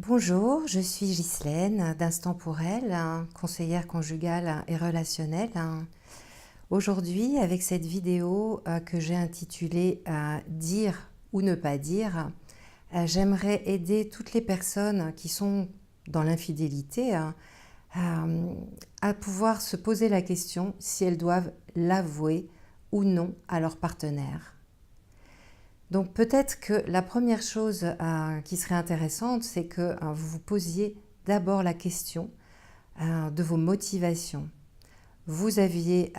Bonjour, je suis Ghislaine d'Instant pour elle, conseillère conjugale et relationnelle. Aujourd'hui, avec cette vidéo que j'ai intitulée Dire ou ne pas dire, j'aimerais aider toutes les personnes qui sont dans l'infidélité à pouvoir se poser la question si elles doivent l'avouer ou non à leur partenaire. Donc peut-être que la première chose qui serait intéressante, c'est que vous vous posiez d'abord la question de vos motivations. Vous aviez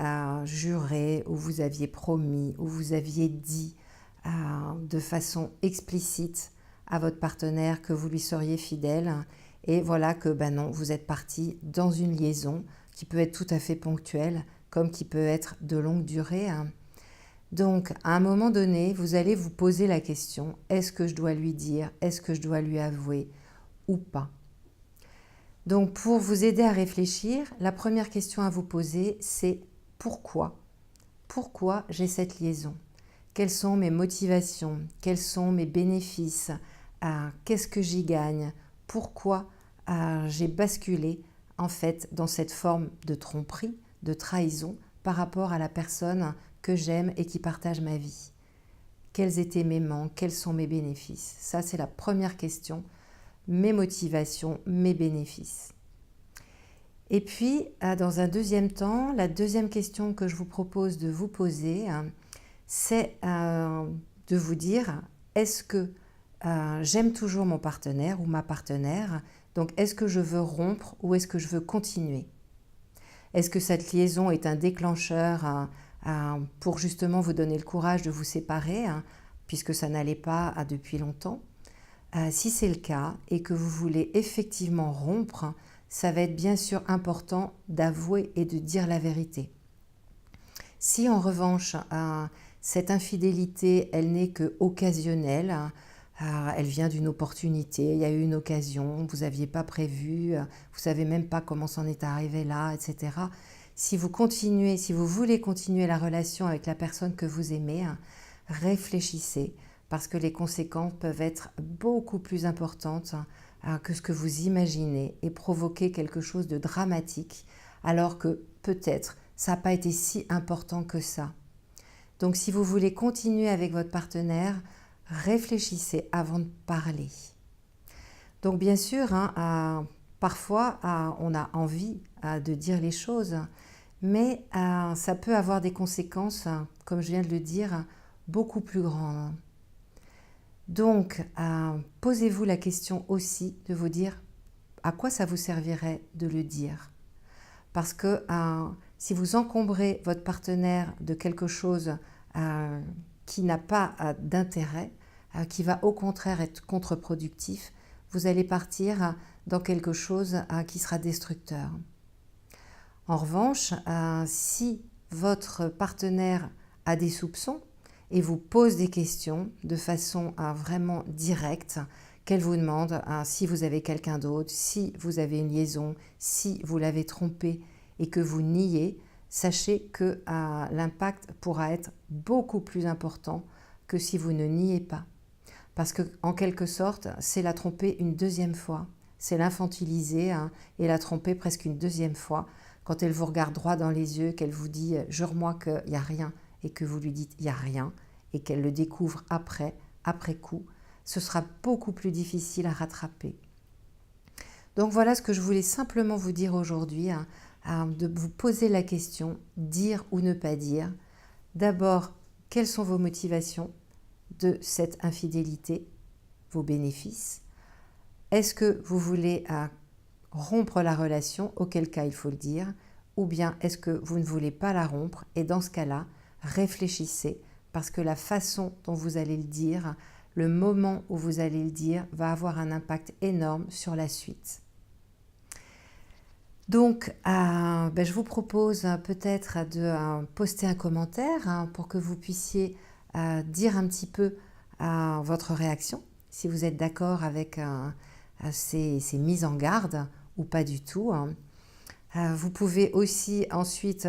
juré ou vous aviez promis ou vous aviez dit de façon explicite à votre partenaire que vous lui seriez fidèle et voilà que non, vous êtes parti dans une liaison qui peut être tout à fait ponctuelle comme qui peut être de longue durée. Donc, à un moment donné, vous allez vous poser la question, est-ce que je dois lui dire, est-ce que je dois lui avouer ou pas? Donc, pour vous aider à réfléchir, la première question à vous poser, c'est pourquoi? Pourquoi j'ai cette liaison? Quelles sont mes motivations? Quels sont mes bénéfices? Qu'est-ce que j'y gagne? Pourquoi j'ai basculé en fait dans cette forme de tromperie, de trahison par rapport à la personne que j'aime et qui partage ma vie? Quels étaient mes manques? Quels sont mes bénéfices? Ça, c'est la première question. Mes motivations, mes bénéfices. Et puis, dans un deuxième temps, la deuxième question que je vous propose de vous poser, c'est de vous dire, est-ce que j'aime toujours mon partenaire ou ma partenaire? Donc, est-ce que je veux rompre ou est-ce que je veux continuer? Est-ce que cette liaison est un déclencheur pour justement vous donner le courage de vous séparer, puisque ça n'allait pas depuis longtemps? Si c'est le cas et que vous voulez effectivement rompre, ça va être bien sûr important d'avouer et de dire la vérité. Si en revanche, cette infidélité, elle n'est que occasionnelle, elle vient d'une opportunité, il y a eu une occasion, vous n'aviez pas prévu, vous ne savez même pas comment c'en est arrivé là, etc. Si vous continuez, si vous voulez continuer la relation avec la personne que vous aimez, réfléchissez, parce que les conséquences peuvent être beaucoup plus importantes que ce que vous imaginez et provoquer quelque chose de dramatique, alors que peut-être ça n'a pas été si important que ça. Donc si vous voulez continuer avec votre partenaire, réfléchissez avant de parler. Donc bien sûr, parfois on a envie de dire les choses, mais ça peut avoir des conséquences, comme je viens de le dire, beaucoup plus grandes. Donc, posez-vous la question aussi de vous dire à quoi ça vous servirait de le dire. Parce que si vous encombrez votre partenaire de quelque chose qui n'a pas d'intérêt, qui va au contraire être contre-productif, vous allez partir dans quelque chose qui sera destructeur. En revanche, si votre partenaire a des soupçons et vous pose des questions de façon vraiment directe, qu'elle vous demande si vous avez quelqu'un d'autre, si vous avez une liaison, si vous l'avez trompé et que vous niez, sachez que l'impact pourra être beaucoup plus important que si vous ne niez pas. Parce qu'en quelque sorte, c'est la tromper une deuxième fois, c'est l'infantiliser et la tromper presque une deuxième fois. Quand elle vous regarde droit dans les yeux, qu'elle vous dit « jure-moi qu'il n'y a rien » et que vous lui dites « il n'y a rien » et qu'elle le découvre après coup, ce sera beaucoup plus difficile à rattraper. Donc voilà ce que je voulais simplement vous dire aujourd'hui, de vous poser la question, dire ou ne pas dire. D'abord, quelles sont vos motivations de cette infidélité, vos bénéfices? Est-ce que vous voulez rompre la relation, auquel cas il faut le dire, ou bien est-ce que vous ne voulez pas la rompre? Et dans ce cas-là, réfléchissez, parce que la façon dont vous allez le dire, le moment où vous allez le dire, va avoir un impact énorme sur la suite. Donc, je vous propose peut-être de poster un commentaire pour que vous puissiez dire un petit peu votre réaction, si vous êtes d'accord avec ces mises en garde ou pas du tout. Vous pouvez aussi ensuite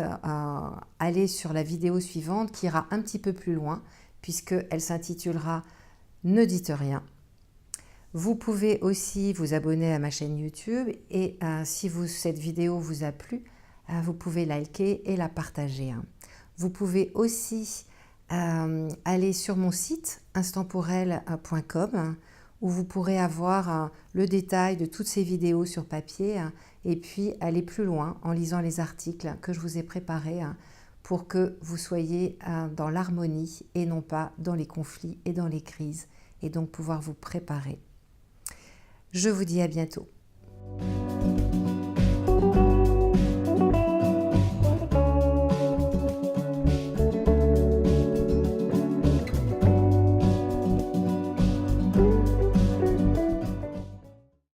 aller sur la vidéo suivante qui ira un petit peu plus loin puisqu'elle s'intitulera « Ne dites rien ». Vous pouvez aussi vous abonner à ma chaîne YouTube et si cette vidéo vous a plu, vous pouvez liker et la partager. Vous pouvez aussi aller sur mon site instantpourelle.com où vous pourrez avoir le détail de toutes ces vidéos sur papier et puis aller plus loin en lisant les articles que je vous ai préparés pour que vous soyez dans l'harmonie et non pas dans les conflits et dans les crises et donc pouvoir vous préparer. Je vous dis à bientôt.